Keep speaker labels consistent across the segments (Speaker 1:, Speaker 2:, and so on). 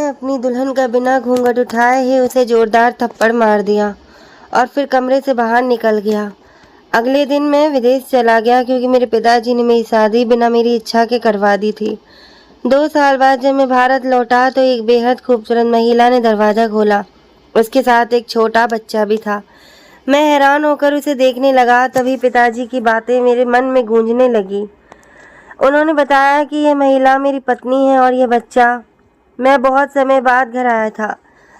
Speaker 1: ने अपनी दुल्हन का बिना घूंघट उठाए ही उसे जोरदार थप्पड़ मार दिया और फिर कमरे से बाहर निकल गया। अगले दिन मैं विदेश चला गया क्योंकि मेरे पिताजी ने मेरी शादी बिना मेरी इच्छा के करवा दी थी। 2 साल बाद जब मैं भारत लौटा तो एक बेहद खूबसूरत महिला ने दरवाज़ा खोला। उसके साथ एक छोटा बच्चा भी था। मैं हैरान होकर उसे देखने लगा, तभी पिताजी की बातें मेरे मन में गूंजने लगी। उन्होंने बताया कि यह महिला मेरी पत्नी है और यह बच्चा। मैं बहुत समय बाद घर आया था।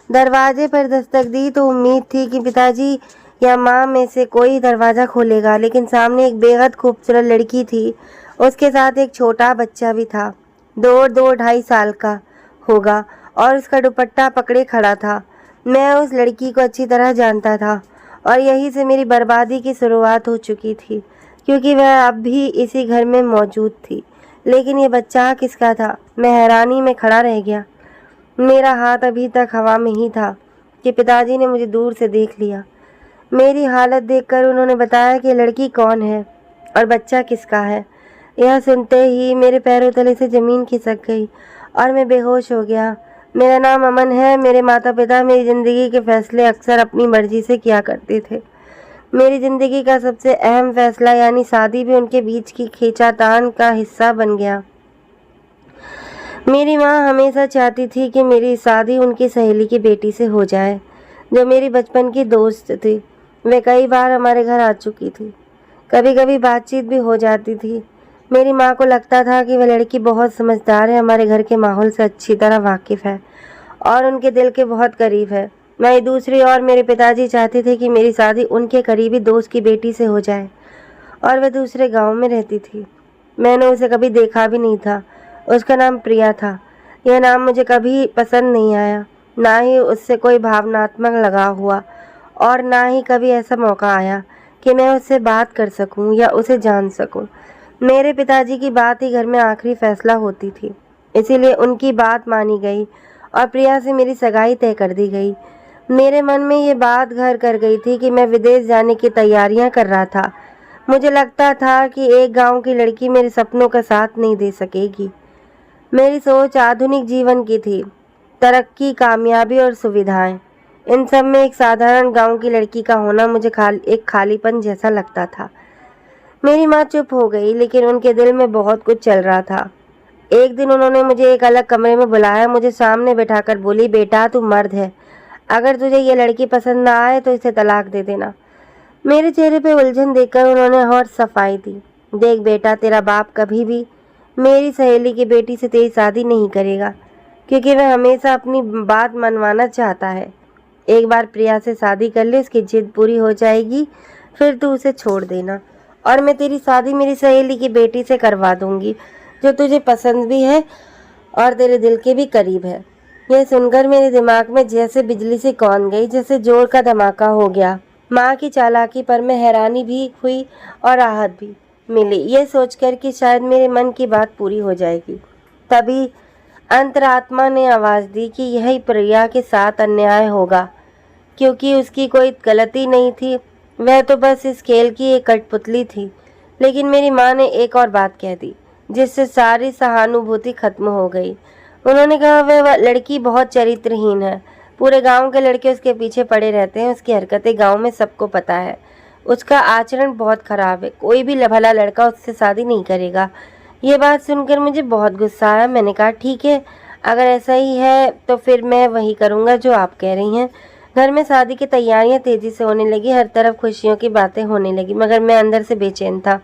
Speaker 1: दरवाजे पर दस्तक दी तो उम्मीद थी कि पिताजी या माँ में से कोई दरवाज़ा खोलेगा, लेकिन सामने एक बेहद खूबसूरत लड़की थी। उसके साथ एक छोटा बच्चा भी था, 2-2.5 साल का होगा, और उसका दुपट्टा पकड़े खड़ा था। मैं उस लड़की को अच्छी तरह जानता था और यहीं से मेरी बर्बादी की शुरुआत हो चुकी थी, क्योंकि वह अब भी इसी घर में मौजूद थी। लेकिन ये बच्चा किसका था? मैं हैरानी में खड़ा रह गया। मेरा हाथ अभी तक हवा में ही था कि पिताजी ने मुझे दूर से देख लिया। मेरी हालत देखकर उन्होंने बताया कि लड़की कौन है और बच्चा किसका है। यह सुनते ही मेरे पैरों तले से ज़मीन खिसक गई और मैं बेहोश हो गया। मेरा नाम अमन है। मेरे माता पिता मेरी ज़िंदगी के फैसले अक्सर अपनी मर्जी से किया करते थे। मेरी ज़िंदगी का सबसे अहम फैसला यानी शादी भी उनके बीच की खींचातान का हिस्सा बन गया। मेरी माँ हमेशा चाहती थी कि मेरी शादी उनकी सहेली की बेटी से हो जाए, जो मेरी बचपन की दोस्त थी। वे कई बार हमारे घर आ चुकी थी। कभी कभी बातचीत भी हो जाती थी। मेरी माँ को लगता था कि वह लड़की बहुत समझदार है, हमारे घर के माहौल से अच्छी तरह वाकिफ़ है और उनके दिल के बहुत करीब है। मैं दूसरी ओर मेरे पिताजी चाहते थे कि मेरी शादी उनके करीबी दोस्त की बेटी से हो जाए और वह दूसरे गांव में रहती थी। मैंने उसे कभी देखा भी नहीं था। उसका नाम प्रिया था। यह नाम मुझे कभी पसंद नहीं आया, ना ही उससे कोई भावनात्मक लगाव हुआ और ना ही कभी ऐसा मौका आया कि मैं उससे बात कर सकूं या उसे जान सकूं। मेरे पिताजी की बात ही घर में आखिरी फैसला होती थी, इसीलिए उनकी बात मानी गई और प्रिया से मेरी सगाई तय कर दी गई। मेरे मन में ये बात घर कर गई थी कि मैं विदेश जाने की तैयारियां कर रहा था। मुझे लगता था कि एक गांव की लड़की मेरे सपनों का साथ नहीं दे सकेगी। मेरी सोच आधुनिक जीवन की थी, तरक्की, कामयाबी और सुविधाएं। इन सब में एक साधारण गांव की लड़की का होना मुझे एक खालीपन जैसा लगता था। मेरी माँ चुप हो गई, लेकिन उनके दिल में बहुत कुछ चल रहा था। एक दिन उन्होंने मुझे एक अलग कमरे में बुलाया, मुझे सामने बैठाकर बोली, बेटा तू मर्द है, अगर तुझे ये लड़की पसंद ना आए तो इसे तलाक दे देना। मेरे चेहरे पे उलझन देखकर उन्होंने और सफाई दी, देख बेटा, तेरा बाप कभी भी मेरी सहेली की बेटी से तेरी शादी नहीं करेगा, क्योंकि वह हमेशा अपनी बात मनवाना चाहता है। एक बार प्रिया से शादी कर ले, उसकी जिद पूरी हो जाएगी, फिर तू उसे छोड़ देना और मैं तेरी शादी मेरी सहेली की बेटी से करवा दूंगी, जो तुझे पसंद भी है और तेरे दिल के भी करीब है। यह सुनकर मेरे दिमाग में जैसे बिजली से कौन गई, जैसे जोर का धमाका हो गया। माँ की चालाकी पर मैं हैरानी भी हुई और राहत भी मिली, ये सोचकर कि शायद मेरे मन की बात पूरी हो जाएगी। तभी अंतरात्मा ने आवाज़ दी कि यही प्रिया के साथ अन्याय होगा, क्योंकि उसकी कोई गलती नहीं थी, वह तो बस इस खेल की एक कठपुतली थी। लेकिन मेरी माँ ने एक और बात कह दी, जिससे सारी सहानुभूति खत्म हो गई। उन्होंने कहा, वह लड़की बहुत चरित्रहीन है, पूरे गांव के लड़के उसके पीछे पड़े रहते हैं, उसकी हरकतें गांव में सबको पता है, उसका आचरण बहुत खराब है, कोई भी भला लड़का उससे शादी नहीं करेगा। ये बात सुनकर मुझे बहुत गुस्सा आया। मैंने कहा, ठीक है, अगर ऐसा ही है तो फिर मैं वही करूँगा जो आप कह रही हैं। घर में शादी की तैयारियां तेजी से होने लगी, हर तरफ खुशियों की बातें होने लगी, मगर मैं अंदर से बेचैन था।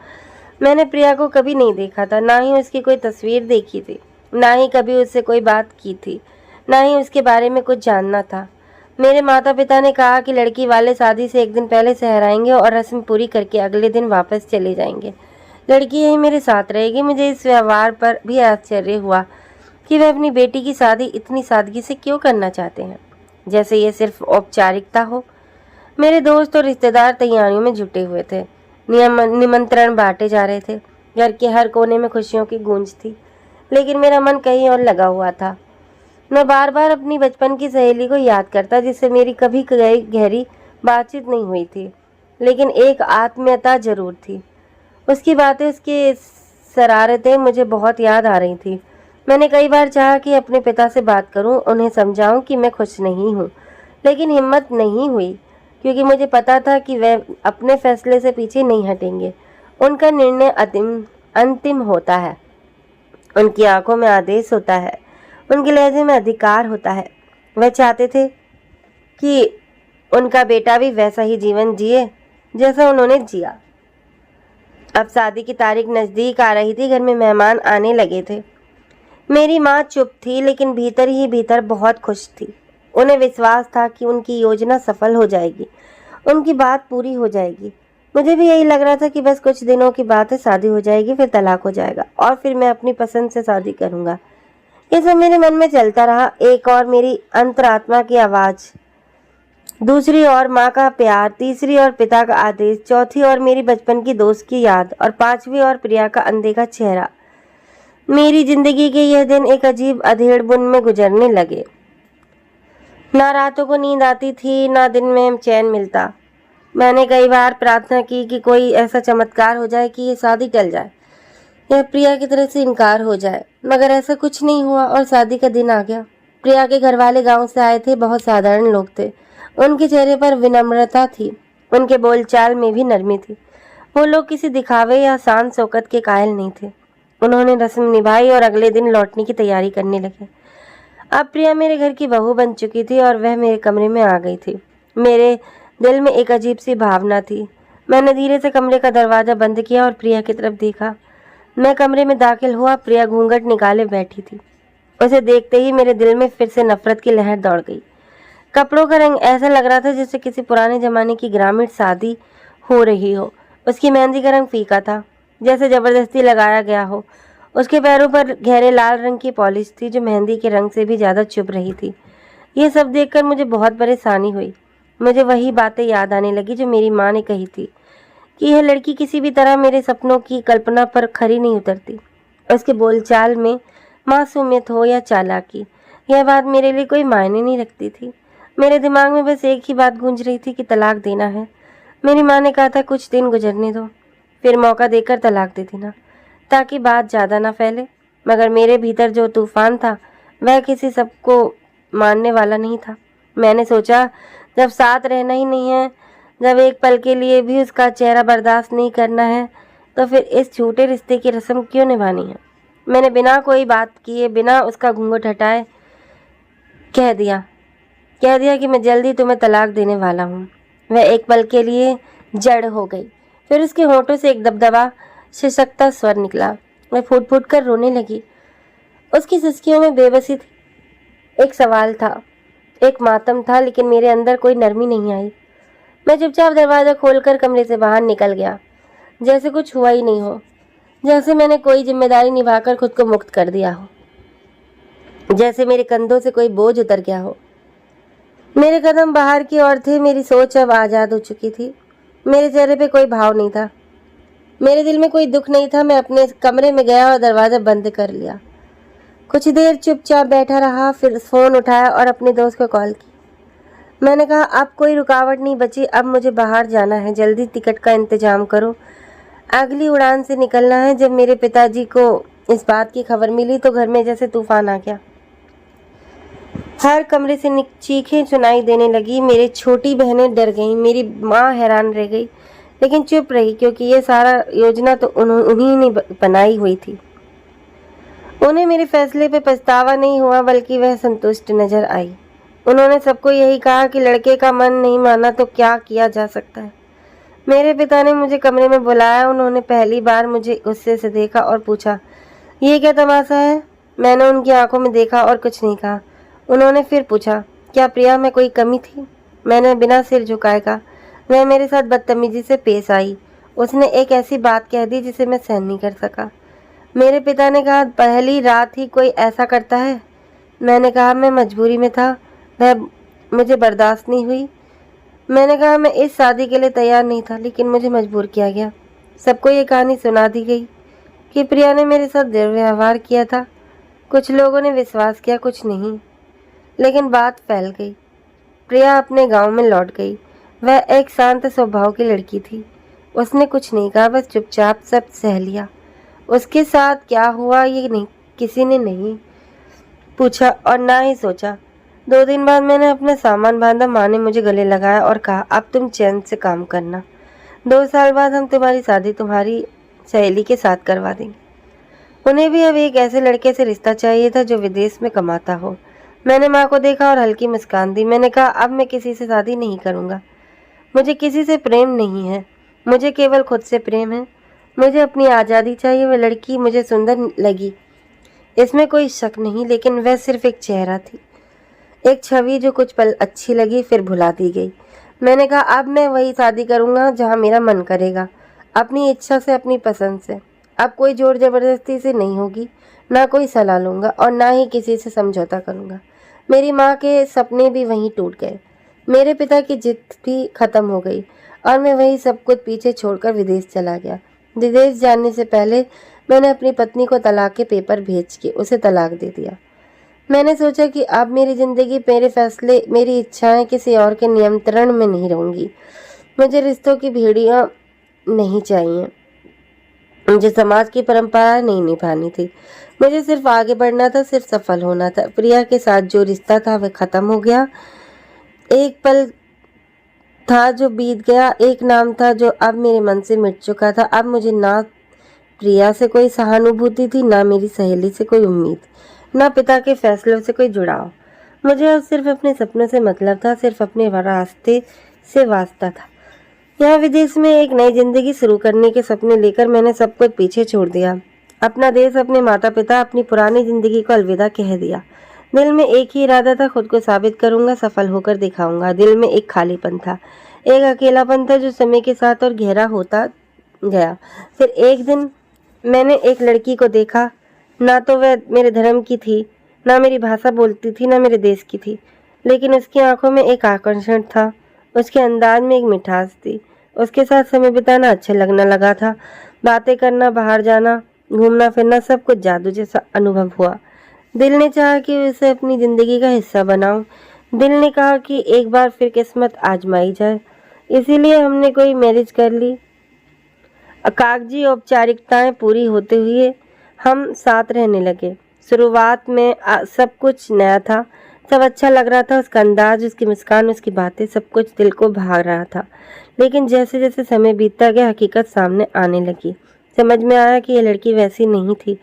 Speaker 1: मैंने प्रिया को कभी नहीं देखा था, ना ही उसकी कोई तस्वीर देखी थी, ना ही कभी उससे कोई बात की थी, ना ही उसके बारे में कुछ जानना था। मेरे माता पिता ने कहा कि लड़की वाले शादी से एक दिन पहले शहर आएंगे और रस्म पूरी करके अगले दिन वापस चले जाएंगे। लड़की यही मेरे साथ रहेगी। मुझे इस व्यवहार पर भी आश्चर्य हुआ कि वह अपनी बेटी की शादी इतनी सादगी से क्यों करना चाहते हैं, जैसे ये सिर्फ औपचारिकता हो। मेरे दोस्त और रिश्तेदार तैयारियों में जुटे हुए थे, निमंत्रण बांटे जा रहे थे, घर के हर कोने में खुशियों की गूंज थी, लेकिन मेरा मन कहीं और लगा हुआ था। मैं बार बार अपनी बचपन की सहेली को याद करता, जिससे मेरी कभी गहरी बातचीत नहीं हुई थी, लेकिन एक आत्मीयता जरूर थी। उसकी बातें, उसकी शरारतें मुझे बहुत याद आ रही थी। मैंने कई बार चाहा कि अपने पिता से बात करूं, उन्हें समझाऊं कि मैं खुश नहीं हूं, लेकिन हिम्मत नहीं हुई, क्योंकि मुझे पता था कि वे अपने फैसले से पीछे नहीं हटेंगे। उनका निर्णय अंतिम होता है, उनकी आंखों में आदेश होता है, उनके लहजे में अधिकार होता है। वह चाहते थे कि उनका बेटा भी वैसा ही जीवन जिए जैसा उन्होंने जिया। अब शादी की तारीख नज़दीक आ रही थी, घर में मेहमान आने लगे थे। मेरी माँ चुप थी, लेकिन भीतर ही भीतर बहुत खुश थी। उन्हें विश्वास था कि उनकी योजना सफल हो जाएगी, उनकी बात पूरी हो जाएगी। मुझे भी यही लग रहा था कि बस कुछ दिनों की बात है, शादी हो जाएगी, फिर तलाक हो जाएगा और फिर मैं अपनी पसंद से शादी करूंगा। ये सब मेरे मन में चलता रहा। एक और मेरी अंतरात्मा की आवाज़, दूसरी ओर माँ का प्यार, तीसरी ओर पिता का आदेश, चौथी ओर मेरी बचपन की दोस्त की याद और पांचवी ओर प्रिया का अनदेखा चेहरा। मेरी जिंदगी के यह दिन एक अजीब अधेड़ बुन में गुजरने लगे। ना रातों को नींद आती थी, ना दिन में चैन मिलता। मैंने कई बार प्रार्थना की कि कोई ऐसा चमत्कार हो जाए कि ये शादी टल जाए या प्रिया की तरफ से इनकार हो जाए, मगर ऐसा कुछ नहीं हुआ और शादी का दिन आ गया। प्रिया के घर वाले गाँव से आए थे, बहुत साधारण लोग थे। उनके चेहरे पर विनम्रता थी, उनके बोलचाल में भी नरमी थी। वो लोग किसी दिखावे या शान शौकत के कायल नहीं थे। उन्होंने रस्म निभाई और अगले दिन लौटने की तैयारी करने लगे। अब प्रिया मेरे घर की बहू बन चुकी थी और वह मेरे कमरे में आ गई थी। मेरे दिल में एक अजीब सी भावना थी। मैंने धीरे से कमरे का दरवाज़ा बंद किया और प्रिया की तरफ देखा। मैं कमरे में दाखिल हुआ। प्रिया घूंघट निकाले बैठी थी। उसे देखते ही मेरे दिल में फिर से नफरत की लहर दौड़ गई। कपड़ों का रंग ऐसा लग रहा था जैसे किसी पुराने जमाने की ग्रामीण शादी हो रही हो। उसकी मेहंदी का रंग फीका था, जैसे जबरदस्ती लगाया गया हो। उसके पैरों पर गहरे लाल रंग की पॉलिश थी जो मेहंदी के रंग से भी ज़्यादा चुभ रही थी। ये सब देखकर मुझे बहुत परेशानी हुई। मुझे वही बातें याद आने लगी जो मेरी माँ ने कही थी कि यह लड़की किसी भी तरह मेरे सपनों की कल्पना पर खरी नहीं उतरती। उसके बोलचाल में मासूमियत हो या चालाकी, यह बात मेरे लिए कोई मायने नहीं रखती थी। मेरे दिमाग में बस एक ही बात गूंज रही थी कि तलाक देना है। मेरी माँ ने कहा था कुछ दिन गुजरने दो, फिर मौका देकर तलाक दे देना, ताकि बात ज़्यादा ना फैले। मगर मेरे भीतर जो तूफान था वह किसी सबको मानने वाला नहीं था। मैंने सोचा, जब साथ रहना ही नहीं है, जब एक पल के लिए भी उसका चेहरा बर्दाश्त नहीं करना है, तो फिर इस झूठे रिश्ते की रस्म क्यों निभानी है। मैंने बिना कोई बात किए, बिना उसका घूंघट हटाए कह दिया कि मैं जल्दी तुम्हें तलाक देने वाला हूँ। वह एक पल के लिए जड़ हो गई, फिर उसके होंठों से एक दबदबा सशक्ता स्वर निकला। मैं फूट फूट कर रोने लगी। उसकी सिसकियों में बेबसी थी। एक सवाल था, एक मातम था, लेकिन मेरे अंदर कोई नरमी नहीं आई। मैं चुपचाप दरवाज़ा खोलकर कमरे से बाहर निकल गया, जैसे कुछ हुआ ही नहीं हो, जैसे मैंने कोई जिम्मेदारी निभाकर खुद को मुक्त कर दिया हो, जैसे मेरे कंधों से कोई बोझ उतर गया हो। मेरे कदम बाहर की ओर थे। मेरी सोच अब आज़ाद हो चुकी थी। मेरे चेहरे पे कोई भाव नहीं था, मेरे दिल में कोई दुख नहीं था। मैं अपने कमरे में गया और दरवाज़ा बंद कर लिया। कुछ देर चुपचाप बैठा रहा, फिर फ़ोन उठाया और अपने दोस्त को कॉल की। मैंने कहा, अब कोई रुकावट नहीं बची, अब मुझे बाहर जाना है, जल्दी टिकट का इंतज़ाम करो, अगली उड़ान से निकलना है। जब मेरे पिताजी को इस बात की खबर मिली तो घर में जैसे तूफान आ गया। हर कमरे से चीखें सुनाई देने लगी। मेरी छोटी बहनें डर गईं, मेरी माँ हैरान रह गई, लेकिन चुप रही, क्योंकि ये सारा योजना तो उन्हीं ने बनाई हुई थी। उन्हें मेरे फैसले पे पछतावा नहीं हुआ, बल्कि वह संतुष्ट नजर आई। उन्होंने सबको यही कहा कि लड़के का मन नहीं माना तो क्या किया जा सकता है। मेरे पिता ने मुझे कमरे में बुलाया। उन्होंने पहली बार मुझे गुस्से से देखा और पूछा, ये क्या तमाशा है। मैंने उनकी आंखों में देखा और कुछ नहीं कहा। उन्होंने फिर पूछा, क्या प्रिया में कोई कमी थी। मैंने बिना सिर झुकाए कहा, वह मेरे साथ बदतमीजी से पेश आई। उसने एक ऐसी बात कह दी जिसे मैं सहन नहीं कर सका। मेरे पिता ने कहा, पहली रात ही कोई ऐसा करता है। मैंने कहा, मैं मजबूरी में था, वह मुझे बर्दाश्त नहीं हुई। मैंने कहा, मैं इस शादी के लिए तैयार नहीं था, लेकिन मुझे मजबूर किया गया। सबको ये कहानी सुना दी गई कि प्रिया ने मेरे साथ दुर्व्यवहार किया था। कुछ लोगों ने विश्वास किया, कुछ नहीं, लेकिन बात फैल गई। प्रिया अपने गांव में लौट गई। वह एक शांत स्वभाव की लड़की थी। उसने कुछ नहीं कहा, बस चुपचाप सब सह लिया। उसके साथ क्या हुआ ये नहीं किसी ने नहीं पूछा और ना ही सोचा। 2 दिन बाद मैंने अपना सामान बांधा। माँ ने मुझे गले लगाया और कहा, अब तुम चैन से काम करना। 2 साल बाद हम तुम्हारी शादी तुम्हारी सहेली के साथ करवा देंगे। उन्हें भी अब एक ऐसे लड़के से रिश्ता चाहिए था जो विदेश में कमाता हो। मैंने माँ को देखा और हल्की मुस्कान दी। मैंने कहा, अब मैं किसी से शादी नहीं करूँगा। मुझे किसी से प्रेम नहीं है, मुझे केवल खुद से प्रेम है। मुझे अपनी आज़ादी चाहिए। वह लड़की मुझे सुंदर लगी, इसमें कोई शक नहीं, लेकिन वह सिर्फ एक चेहरा थी, एक छवि जो कुछ पल अच्छी लगी फिर भुला दी गई। मैंने कहा, अब मैं वही शादी करूँगा जहाँ मेरा मन करेगा, अपनी इच्छा से, अपनी पसंद से। अब कोई जोर ज़बरदस्ती से नहीं होगी, ना कोई सलाह लूँगा और ना ही किसी से समझौता करूँगा। मेरी माँ के सपने भी वहीं टूट गए, मेरे पिता की जिद भी खत्म हो गई और मैं वही सब कुछ पीछे छोड़कर विदेश चला गया। विदेश जाने से पहले मैंने अपनी पत्नी को तलाक के पेपर भेज के उसे तलाक दे दिया। मैंने सोचा कि अब मेरी ज़िंदगी, मेरे फैसले, मेरी इच्छाएं किसी और के नियंत्रण में नहीं रहूँगी। मुझे रिश्तों की भेड़ियाँ नहीं चाहिए, मुझे समाज की परंपरा नहीं निभानी थी। मुझे सिर्फ आगे बढ़ना था, सिर्फ सफल होना था। प्रिया के साथ जो रिश्ता था वह खत्म हो गया। एक पल था जो बीत गया, एक नाम था जो अब मेरे मन से मिट चुका था। अब मुझे ना प्रिया से कोई सहानुभूति थी, ना मेरी सहेली से कोई उम्मीद, ना पिता के फैसलों से कोई जुड़ाव। मुझे अब सिर्फ अपने सपनों से मतलब था, सिर्फ अपने रास्ते से वास्ता था। यहाँ विदेश में एक नई जिंदगी शुरू करने के सपने लेकर मैंने सब कुछ पीछे छोड़ दिया। अपना देश, अपने माता पिता, अपनी पुरानी जिंदगी को अलविदा कह दिया। दिल में एक ही इरादा था, खुद को साबित करूंगा, सफल होकर दिखाऊंगा। दिल में एक खालीपन था, एक अकेलापन था जो समय के साथ और गहरा होता गया। फिर एक दिन मैंने एक लड़की को देखा। ना तो वह मेरे धर्म की थी, ना मेरी भाषा बोलती थी, ना मेरे देश की थी, लेकिन उसकी आंखों में एक आकर्षण था, उसके अंदाज में एक मिठास थी। उसके साथ समय बिताना अच्छा लगने लगा था। बातें करना, बाहर जाना, घूमना फिरना, सब कुछ जादू जैसा अनुभव हुआ। दिल ने चाहा कि उसे अपनी ज़िंदगी का हिस्सा बनाऊं। दिल ने कहा कि एक बार फिर किस्मत आजमाई जाए। इसीलिए हमने कोई मैरिज कर ली। कागजी औपचारिकताएं पूरी होते हुए हम साथ रहने लगे। शुरुआत में सब कुछ नया था, सब अच्छा लग रहा था। उसका अंदाज, उसकी मुस्कान, उसकी बातें, सब कुछ दिल को भा रहा था। लेकिन जैसे जैसे समय बीतता गया, हकीकत सामने आने लगी। समझ में आया कि यह लड़की वैसी नहीं थी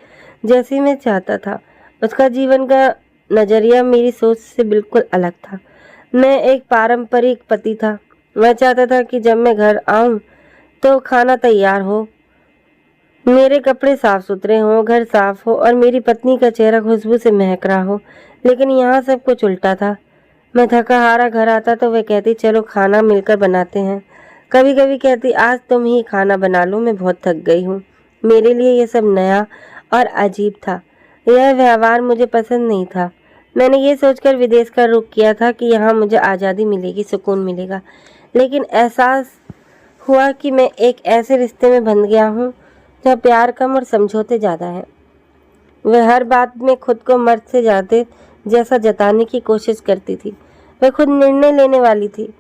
Speaker 1: जैसी मैं चाहता था। उसका जीवन का नज़रिया मेरी सोच से बिल्कुल अलग था। मैं एक पारंपरिक पति था। मैं चाहता था कि जब मैं घर आऊं तो खाना तैयार हो, मेरे कपड़े साफ सुथरे हों, घर साफ हो और मेरी पत्नी का चेहरा खुशबू से महक रहा हो। लेकिन यहाँ सब कुछ उल्टा था। मैं थका हारा घर आता तो वह कहती, चलो खाना मिलकर बनाते हैं। कभी कभी कहती, आज तुम ही खाना बना लो, मैं बहुत थक गई हूँ। मेरे लिए यह सब नया और अजीब था। यह व्यवहार मुझे पसंद नहीं था। मैंने ये सोचकर विदेश का रुख किया था कि यहाँ मुझे आज़ादी मिलेगी, सुकून मिलेगा। लेकिन एहसास हुआ कि मैं एक ऐसे रिश्ते में बंध गया हूँ जहाँ प्यार कम और समझौते ज़्यादा हैं। वह हर बात में खुद को मर्द से ज़्यादा जैसा जताने की कोशिश करती थी। वह खुद निर्णय लेने वाली थी,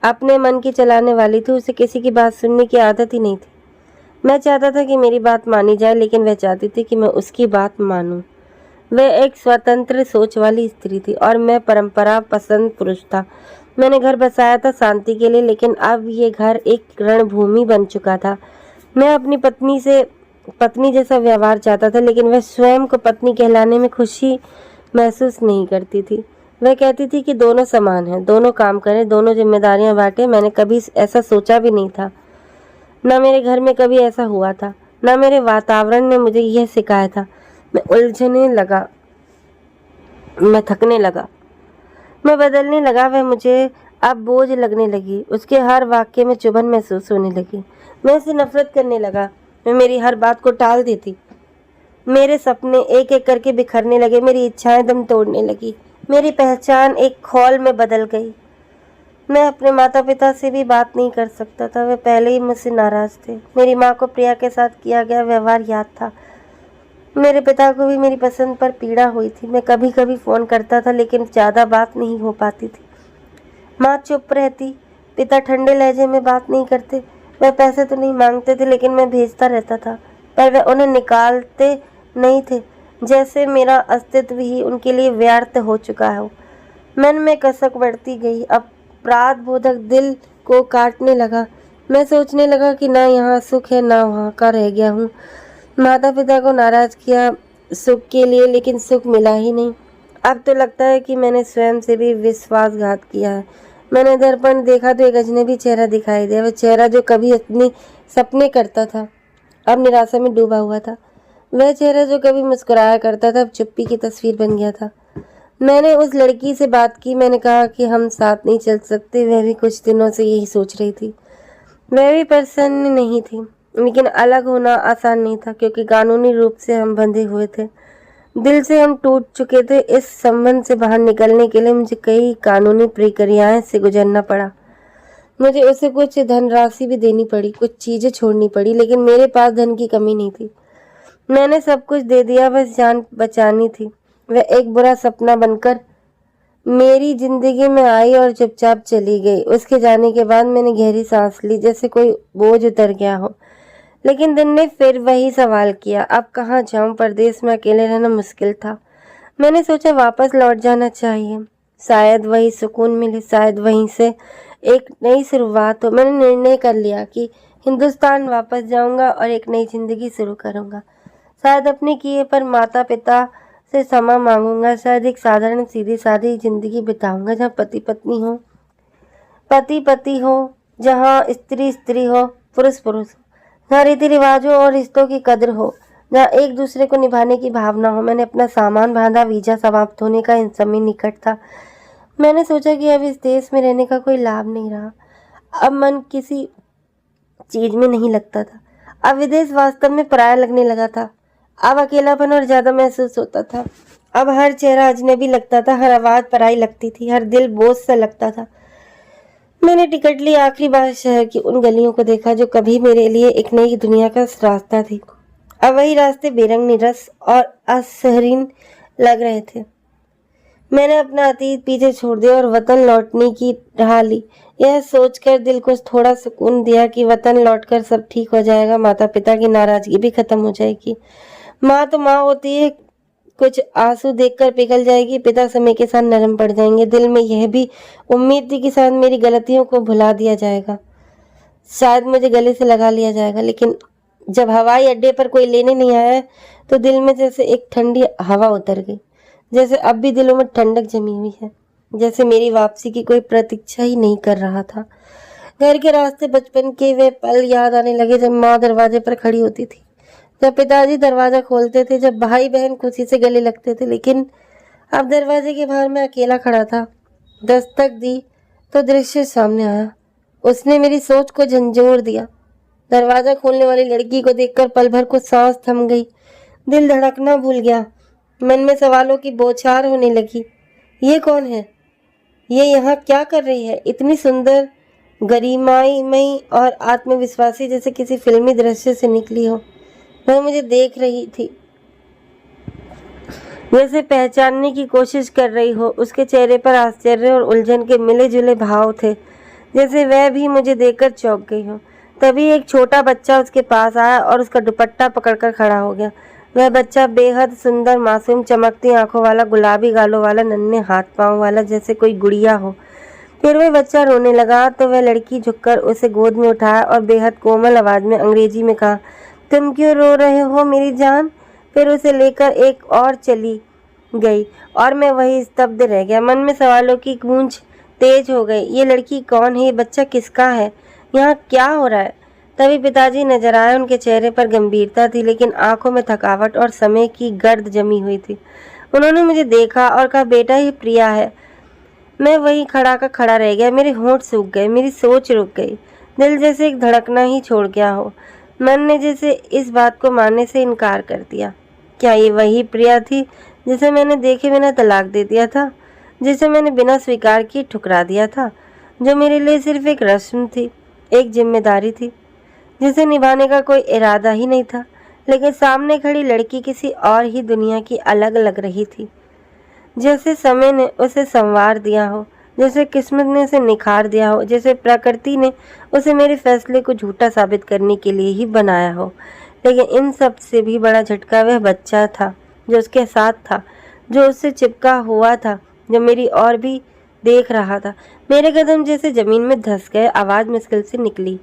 Speaker 1: अपने मन की चलाने वाली थी। उसे किसी की बात सुनने की आदत ही नहीं थी। मैं चाहता था कि मेरी बात मानी जाए, लेकिन वह चाहती थी कि मैं उसकी बात मानूं। वह एक स्वतंत्र सोच वाली स्त्री थी और मैं परंपरा पसंद पुरुष था। मैंने घर बसाया था शांति के लिए, लेकिन अब ये घर एक रणभूमि बन चुका था। मैं अपनी पत्नी से पत्नी जैसा व्यवहार चाहता था, लेकिन वह स्वयं को पत्नी कहलाने में खुशी महसूस नहीं करती थी। वह कहती थी कि दोनों समान हैं, दोनों काम करें, दोनों जिम्मेदारियां बांटें। मैंने कभी ऐसा सोचा भी नहीं था, न मेरे घर में कभी ऐसा हुआ था, न मेरे वातावरण ने मुझे यह सिखाया था। मैं उलझने लगा, मैं थकने लगा, मैं बदलने लगा। वह मुझे अब बोझ लगने लगी। उसके हर वाक्य में चुभन महसूस होने लगी। मैं उससे नफरत करने लगा। मैं मेरी हर बात को टाल देती। मेरे सपने एक एक करके बिखरने लगे। मेरी इच्छाएं दम तोड़ने लगी। मेरी पहचान एक खौल में बदल गई। मैं अपने माता पिता से भी बात नहीं कर सकता था। वे पहले ही मुझसे नाराज थे। मेरी माँ को प्रिया के साथ किया गया व्यवहार याद था। मेरे पिता को भी मेरी पसंद पर पीड़ा हुई थी। मैं कभी कभी फ़ोन करता था, लेकिन ज़्यादा बात नहीं हो पाती थी। माँ चुप रहती, पिता ठंडे लहजे में बात नहीं करते। वह पैसे तो नहीं मांगते थे, लेकिन मैं भेजता रहता था, पर वह उन्हें निकालते नहीं थे। जैसे मेरा अस्तित्व ही उनके लिए व्यर्थ हो चुका हो। मन में कसक बढ़ती गई, अपराध बोधक दिल को काटने लगा। मैं सोचने लगा कि ना यहाँ सुख है ना वहाँ का रह गया हूँ। माता पिता को नाराज किया सुख के लिए, लेकिन सुख मिला ही नहीं। अब तो लगता है कि मैंने स्वयं से भी विश्वासघात किया है। मैंने दर्पण देखा तो एक अजनबी चेहरा दिखाई दिया। वह चेहरा जो कभी अपने सपने करता था अब निराशा में डूबा हुआ था। वह चेहरा जो कभी मुस्कुराया करता था अब चुप्पी की तस्वीर बन गया था। मैंने उस लड़की से बात की। मैंने कहा कि हम साथ नहीं चल सकते। वह भी कुछ दिनों से यही सोच रही थी। वह भी प्रसन्न नहीं थी, लेकिन अलग होना आसान नहीं था, क्योंकि कानूनी रूप से हम बंधे हुए थे। दिल से हम टूट चुके थे। इस संबंध से बाहर निकलने के लिए मुझे कई कानूनी प्रक्रियाएं से गुजरना पड़ा। मुझे उसे कुछ धनराशि भी देनी पड़ी, कुछ चीजें छोड़नी पड़ी, लेकिन मेरे पास धन की कमी नहीं थी। मैंने सब कुछ दे दिया, बस जान बचानी थी। वह एक बुरा सपना बनकर मेरी जिंदगी में आई और चुपचाप चली गई। उसके जाने के बाद मैंने गहरी सांस ली, जैसे कोई बोझ उतर गया हो। लेकिन दिन ने फिर वही सवाल किया, अब कहाँ जाऊं? परदेश में अकेले रहना मुश्किल था। मैंने सोचा वापस लौट जाना चाहिए, शायद वही सुकून मिले, शायद वहीं से एक नई शुरुआत हो। मैंने निर्णय कर लिया कि हिंदुस्तान वापस जाऊंगा और एक नई जिंदगी शुरू करूंगा। शायद अपने किए पर माता पिता से क्षमा मांगूंगा। शायद एक साधारण सीधी सादी जिंदगी बिताऊंगा, जहाँ पति पति हो, जहाँ स्त्री स्त्री हो, पुरुष पुरुष हो, जहाँ रीति रिवाजों और रिश्तों की कदर हो, जहाँ एक दूसरे को निभाने की भावना हो। मैंने अपना सामान बांधा। वीजा समाप्त होने का इन समय निकट था। मैंने सोचा कि अब इस देश में रहने का कोई लाभ नहीं रहा। अब मन किसी चीज में नहीं लगता था। अब विदेश वास्तव में पराया लगने लगा था। अब अकेलापन और ज्यादा महसूस होता था। अब हर चेहरा अजनबी लगता था, हर आवाज पराई लगती थी, हर दिल बोझ सा लगता था। मैंने टिकट ली। आखिरी बार शहर की उन गलियों को देखा जो कभी मेरे लिए एक नई दुनिया का रास्ता थी। अब वही रास्ते बेरंग, निरस और असहरीन लग रहे थे। मैंने अपना अतीत पीछे छोड़ दिया और वतन लौटने की राह ली। यह सोचकर दिल को थोड़ा सुकून दिया कि वतन लौटकर सब ठीक हो जाएगा। माता पिता की नाराजगी भी खत्म हो जाएगी। माँ तो माँ होती है, कुछ आंसू देखकर पिघल जाएगी। पिता समय के साथ नरम पड़ जाएंगे। दिल में यह भी उम्मीद थी कि शायद मेरी गलतियों को भुला दिया जाएगा, शायद मुझे गले से लगा लिया जाएगा। लेकिन जब हवाई अड्डे पर कोई लेने नहीं आया तो दिल में जैसे एक ठंडी हवा उतर गई, जैसे अब भी दिलों में ठंडक जमी हुई है, जैसे मेरी वापसी की कोई प्रतीक्षा ही नहीं कर रहा था। घर के रास्ते, बचपन के वे पल याद आने लगे जब माँ दरवाजे पर खड़ी होती थी, जब पिताजी दरवाजा खोलते थे, जब भाई बहन खुशी से गले लगते थे। लेकिन अब दरवाजे के बाहर मैं अकेला खड़ा था। दस्तक दी तो दृश्य सामने आया। उसने मेरी सोच को झंझोर दिया। दरवाजा खोलने वाली लड़की को देखकर पल भर को सांस थम गई। दिल धड़कना भूल गया। मन में सवालों की बौछार होने लगी। ये कौन है? ये यहाँ क्या कर रही है? इतनी सुंदर, गरिमामयी और आत्मविश्वासी, जैसे किसी फिल्मी दृश्य से निकली हो। वह मुझे देख रही थी, जैसे पहचानने की कोशिश कर रही हो। उसके चेहरे पर आश्चर्य और उलझन के मिले जुले भाव थे, जैसे वह भी मुझे देखकर चौंक गई हो। तभी एक छोटा बच्चा उसके पास आया और उसका दुपट्टा पकड़कर खड़ा हो गया। वह बच्चा बेहद सुंदर, मासूम, चमकती आंखों वाला, गुलाबी गालों वाला, नन्हे हाथ पांव वाला, जैसे कोई गुड़िया हो। फिर वह बच्चा रोने लगा तो वह लड़की झुककर उसे गोद में उठाया और बेहद कोमल आवाज में अंग्रेजी में कहा, तुम क्यों रो रहे हो मेरी जान? फिर उसे लेकर एक और चली गई और मैं वही स्तब्ध रह गया। मन में सवालों की गूंज तेज हो गई। ये लड़की कौन है? ये बच्चा किसका है? यहाँ क्या हो रहा है? तभी पिताजी नजर आए। उनके चेहरे पर गंभीरता थी, लेकिन आंखों में थकावट और समय की गर्द जमी हुई थी। उन्होंने मुझे देखा और कहा, बेटा ये प्रिया है। मैं वहीं खड़ा रह गया। मेरे होंठ सूख गए, मेरी सोच रुक गई, दिल जैसे एक धड़कना ही छोड़ गया हो। मन ने जैसे इस बात को मानने से इनकार कर दिया। क्या ये वही प्रिया थी जिसे मैंने देखे बिना तलाक दे दिया था, जिसे मैंने बिना स्वीकार किए ठुकरा दिया था, जो मेरे लिए सिर्फ एक रस्म थी, एक जिम्मेदारी थी, जिसे निभाने का कोई इरादा ही नहीं था? लेकिन सामने खड़ी लड़की किसी और ही दुनिया की अलग लग रही थी, जैसे समय ने उसे संवार दिया हो, जैसे किस्मत ने उसे निखार दिया हो, जैसे प्रकृति ने उसे मेरे फैसले को झूठा साबित करने के लिए ही बनाया हो। लेकिन इन सब से भी बड़ा झटका वह बच्चा था जो उसके साथ था, जो उससे चिपका हुआ था, जो मेरी ओर भी देख रहा था। मेरे कदम जैसे जमीन में धंस गए। आवाज़ मुश्किल से निकली।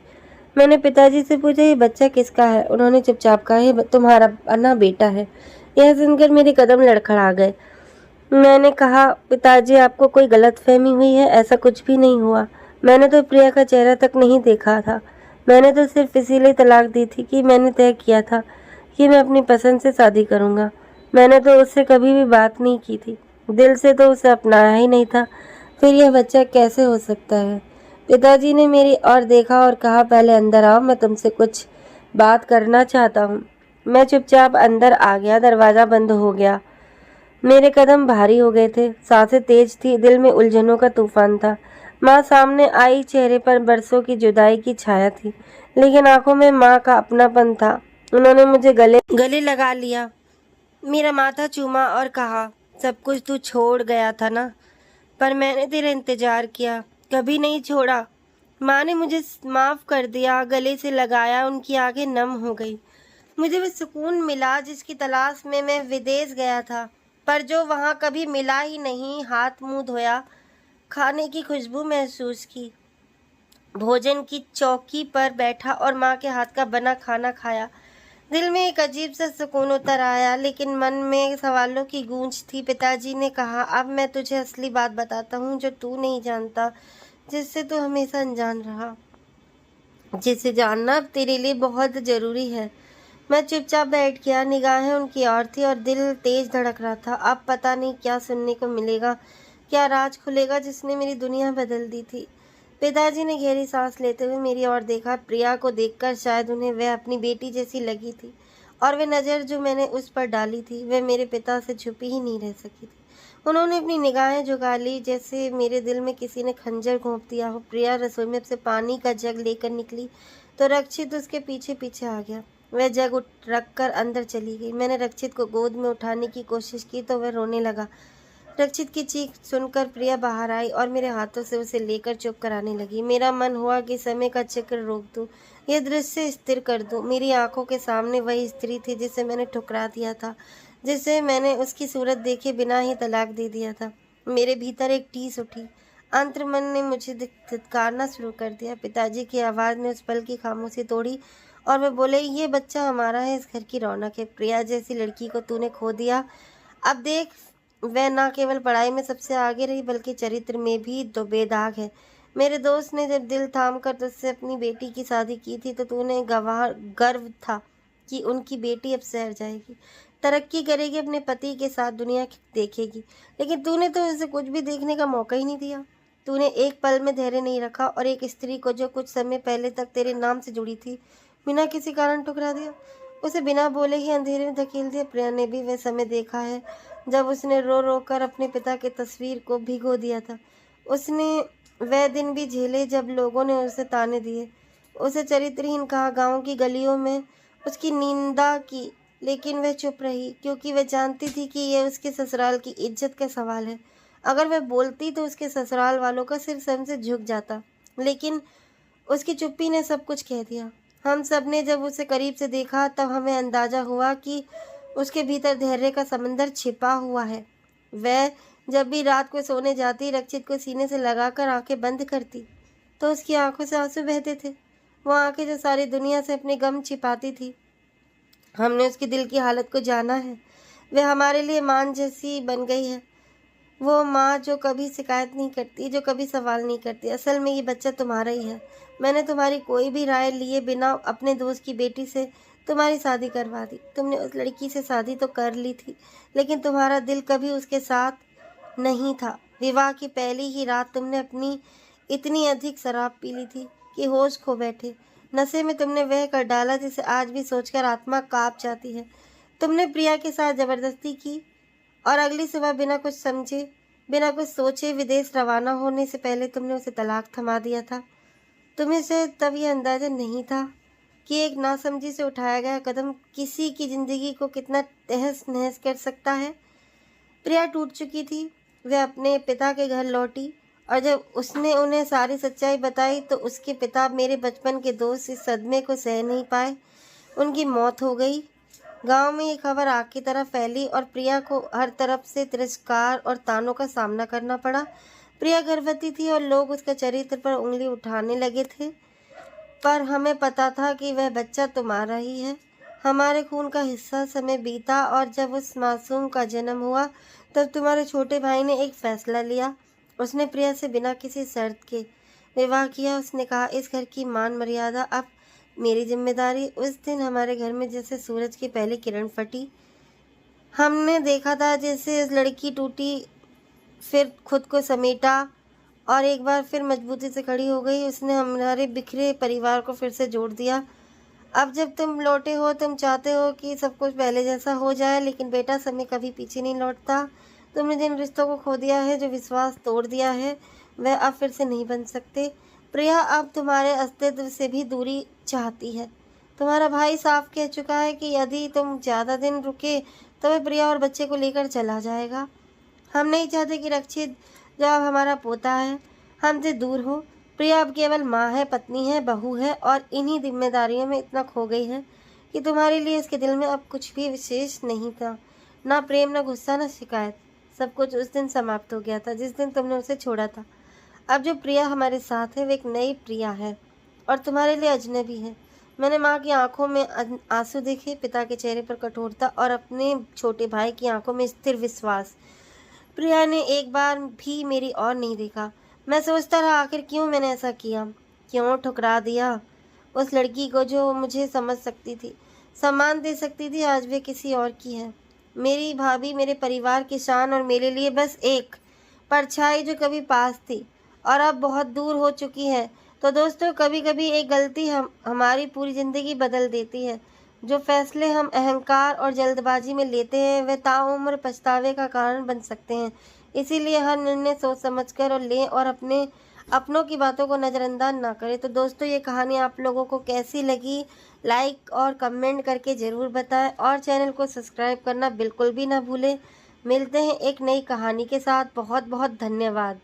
Speaker 1: मैंने पिताजी से पूछा, ये बच्चा किसका है? उन्होंने चुपचाप कहा, ये तुम्हारा अन्ना बेटा है। यह सुनकर मेरे कदम लड़खड़ा गए। मैंने कहा, पिताजी आपको कोई गलतफहमी हुई है, ऐसा कुछ भी नहीं हुआ। मैंने तो प्रिया का चेहरा तक नहीं देखा था। मैंने तो सिर्फ इसीलिए तलाक दी थी कि मैंने तय किया था कि मैं अपनी पसंद से शादी करूंगा। मैंने तो उससे कभी भी बात नहीं की थी, दिल से तो उसे अपनाया ही नहीं था। फिर यह बच्चा कैसे हो सकता है? पिताजी ने मेरी ओर देखा और कहा, पहले अंदर आओ, मैं तुमसे कुछ बात करना चाहता हूँ। मैं चुपचाप अंदर आ गया। दरवाज़ा बंद हो गया। मेरे कदम भारी हो गए थे, सांसें तेज थी, दिल में उलझनों का तूफान था। माँ सामने आई, चेहरे पर बरसों की जुदाई की छाया थी, लेकिन आंखों में माँ का अपनापन था। उन्होंने मुझे गले गले लगा लिया, मेरा माथा चूमा और कहा, सब कुछ तू छोड़ गया था ना, पर मैंने तेरा इंतजार किया, कभी नहीं छोड़ा। माँ ने मुझे माफ़ कर दिया, गले से लगाया, उनकी आंखें नम हो गई। मुझे वो सुकून मिला जिसकी तलाश में मैं विदेश गया था, पर जो वहाँ कभी मिला ही नहीं। हाथ मुंह धोया, खाने की खुशबू महसूस की, भोजन की चौकी पर बैठा और माँ के हाथ का बना खाना खाया। दिल में एक अजीब सा सुकून उतर आया, लेकिन मन में सवालों की गूंज थी। पिताजी ने कहा, अब मैं तुझे असली बात बताता हूँ जो तू नहीं जानता, जिससे तू हमेशा अनजान रहा, जिसे जानना अब तेरे लिए बहुत ज़रूरी है। मैं चुपचाप बैठ गया, निगाहें उनकी ओर थी और दिल तेज धड़क रहा था। अब पता नहीं क्या सुनने को मिलेगा, क्या राज खुलेगा जिसने मेरी दुनिया बदल दी थी। पिताजी ने गहरी सांस लेते हुए मेरी ओर देखा। प्रिया को देखकर शायद उन्हें वह अपनी बेटी जैसी लगी थी, और वह नज़र जो मैंने उस पर डाली थी वह मेरे पिता से छुपी ही नहीं रह सकी थी। उन्होंने अपनी निगाहें झुका ली, जैसे मेरे दिल में किसी ने खंजर घोंप दिया हो। प्रिया रसोई में से पानी का जग लेकर निकली तो रक्षित उसके पीछे पीछे आ गया। वह जग रख कर अंदर चली गई। मैंने रक्षित को गोद में उठाने की कोशिश की तो वह रोने लगा। रक्षित की चीख सुनकर प्रिया बाहर आई और मेरे हाथों से उसे लेकर चुप कराने लगी। मेरा मन हुआ कि समय का चक्र रोक दूं, यह दृश्य स्थिर कर दूं। मेरी आंखों के सामने वही स्त्री थी जिसे मैंने ठुकरा दिया था, जिसे मैंने उसकी सूरत देखे बिना ही तलाक दे दिया था। मेरे भीतर एक टीस उठी। अंतर्मन ने मुझे धिक्कारना शुरू कर दिया। पिताजी की आवाज़ ने उस पल की खामोशी तोड़ी और वे बोले, ये बच्चा हमारा है, इस घर की रौनक है। प्रिया जैसी लड़की को तूने खो दिया। अब देख, वह न केवल पढ़ाई में सबसे आगे रही बल्कि चरित्र में भी तो बेदाग है। मेरे दोस्त ने जब दिल थाम कर तुझसे अपनी बेटी की शादी की थी तो तूने गर्व था कि उनकी बेटी अब शहर जाएगी, तरक्की करेगी, अपने पति के साथ दुनिया देखेगी, लेकिन तूने तो उसे कुछ भी देखने का मौका ही नहीं दिया। तूने एक पल में धैर्य नहीं रखा और एक स्त्री को जो कुछ समय पहले तक तेरे नाम से जुड़ी थी बिना किसी कारण ठुकरा दिया, उसे बिना बोले ही अंधेरे में धकेल दिया। प्रिया ने भी वह समय देखा है जब उसने रो रो कर अपने पिता की तस्वीर को भिगो दिया था। उसने वह दिन भी झेले जब लोगों ने उसे ताने दिए, उसे चरित्रहीन कहा, गांव की गलियों में उसकी निंदा की, लेकिन वह चुप रही क्योंकि वह जानती थी कि यह उसके ससुराल की इज्जत का सवाल है। अगर वह बोलती तो उसके ससुराल वालों का सिर शर्म से झुक जाता, लेकिन उसकी चुप्पी ने सब कुछ कह दिया। हम सब ने जब उसे करीब से देखा तब हमें अंदाजा हुआ कि उसके भीतर धैर्य का समंदर छिपा हुआ है। वह जब भी रात को सोने जाती, रक्षित को सीने से लगाकर आंखें बंद करती तो उसकी आंखों से आंसू बहते थे। वो आंखें जो सारी दुनिया से अपने गम छिपाती थी। हमने उसके दिल की हालत को जाना है। वह हमारे लिए मां जैसी बन गई है, वो माँ जो कभी शिकायत नहीं करती, जो कभी सवाल नहीं करती। असल में ये बच्चा तुम्हारा ही है। मैंने तुम्हारी कोई भी राय लिए बिना अपने दोस्त की बेटी से तुम्हारी शादी करवा दी। तुमने उस लड़की से शादी तो कर ली थी, लेकिन तुम्हारा दिल कभी उसके साथ नहीं था। विवाह की पहली ही रात तुमने अपनी इतनी अधिक शराब पी ली थी कि होश खो बैठे। नशे में तुमने वह कर डाला जिसे आज भी सोचकर आत्मा कांप जाती है। तुमने प्रिया के साथ जबरदस्ती की और अगली सुबह बिना कुछ समझे, बिना कुछ सोचे, विदेश रवाना होने से पहले तुमने उसे तलाक थमा दिया था। तुम्हें शायद तब यह अंदाजा नहीं था कि एक नासमझी से उठाया गया कदम किसी की ज़िंदगी को कितना तहस नहस कर सकता है। प्रिया टूट चुकी थी। वह अपने पिता के घर लौटी और जब उसने उन्हें सारी सच्चाई बताई तो उसके पिता, मेरे बचपन के दोस्त, इस सदमे को सह नहीं पाए। उनकी मौत हो गई। गांव में ये खबर आग की तरह फैली और प्रिया को हर तरफ से तिरस्कार और तानों का सामना करना पड़ा। प्रिया गर्भवती थी और लोग उसके चरित्र पर उंगली उठाने लगे थे, पर हमें पता था कि वह बच्चा तुम्हारा ही है, हमारे खून का हिस्सा। समय बीता और जब उस मासूम का जन्म हुआ तब तुम्हारे छोटे भाई ने एक फैसला लिया। उसने प्रिया से बिना किसी शर्त के विवाह किया। उसने कहा, इस घर की मान मर्यादा अब मेरी जिम्मेदारी। उस दिन हमारे घर में जैसे सूरज की पहली किरण फटी। हमने देखा था जैसे उस लड़की टूटी, फिर खुद को समेटा और एक बार फिर मजबूती से खड़ी हो गई। उसने हमारे बिखरे परिवार को फिर से जोड़ दिया। अब जब तुम लौटे हो, तुम चाहते हो कि सब कुछ पहले जैसा हो जाए, लेकिन बेटा समय कभी पीछे नहीं लौटता। तुमने जिन रिश्तों को खो दिया है, जो विश्वास तोड़ दिया है, वह अब फिर से नहीं बन सकते। प्रिया अब तुम्हारे अस्तित्व से भी दूरी चाहती है। तुम्हारा भाई साफ कह चुका है कि यदि तुम ज़्यादा दिन रुके तो वह प्रिया और बच्चे को लेकर चला जाएगा। हम नहीं चाहते कि रक्षित, जो अब हमारा पोता है, हमसे दूर हो। प्रिया अब केवल माँ है, पत्नी है, बहू है और इन्हीं जिम्मेदारियों में इतना खो गई है कि तुम्हारे लिए उसके दिल में अब कुछ भी विशेष नहीं था। ना प्रेम, ना गुस्सा, ना शिकायत। सब कुछ उस दिन समाप्त हो गया था जिस दिन तुमने उसे छोड़ा था। अब जो प्रिया हमारे साथ है, वो एक नई प्रिया है और तुम्हारे लिए अजनबी है। मैंने माँ की आंखों में आंसू देखे, पिता के चेहरे पर कठोरता और अपने छोटे भाई की आंखों में स्थिर विश्वास। प्रिया ने एक बार भी मेरी ओर नहीं देखा। मैं सोचता रहा, आखिर क्यों मैंने ऐसा किया, क्यों ठुकरा दिया उस लड़की को जो मुझे समझ सकती थी, सम्मान दे सकती थी। आज वे किसी और की है। मेरी भाभी मेरे परिवार की शान और मेरे लिए बस एक परछाई जो कभी पास थी और अब बहुत दूर हो चुकी है। तो दोस्तों, कभी कभी एक गलती हमारी पूरी ज़िंदगी बदल देती है। जो फैसले हम अहंकार और जल्दबाजी में लेते हैं, वे ताउम्र पछतावे का कारण बन सकते हैं। इसीलिए हर निर्णय सोच समझ कर और लें और अपनों की बातों को नज़रअंदाज ना करें। तो दोस्तों, ये कहानी आप लोगों को कैसी लगी, लाइक और कमेंट करके ज़रूर बताएं और चैनल को सब्सक्राइब करना बिल्कुल भी ना भूलें। मिलते हैं एक नई कहानी के साथ। बहुत बहुत धन्यवाद।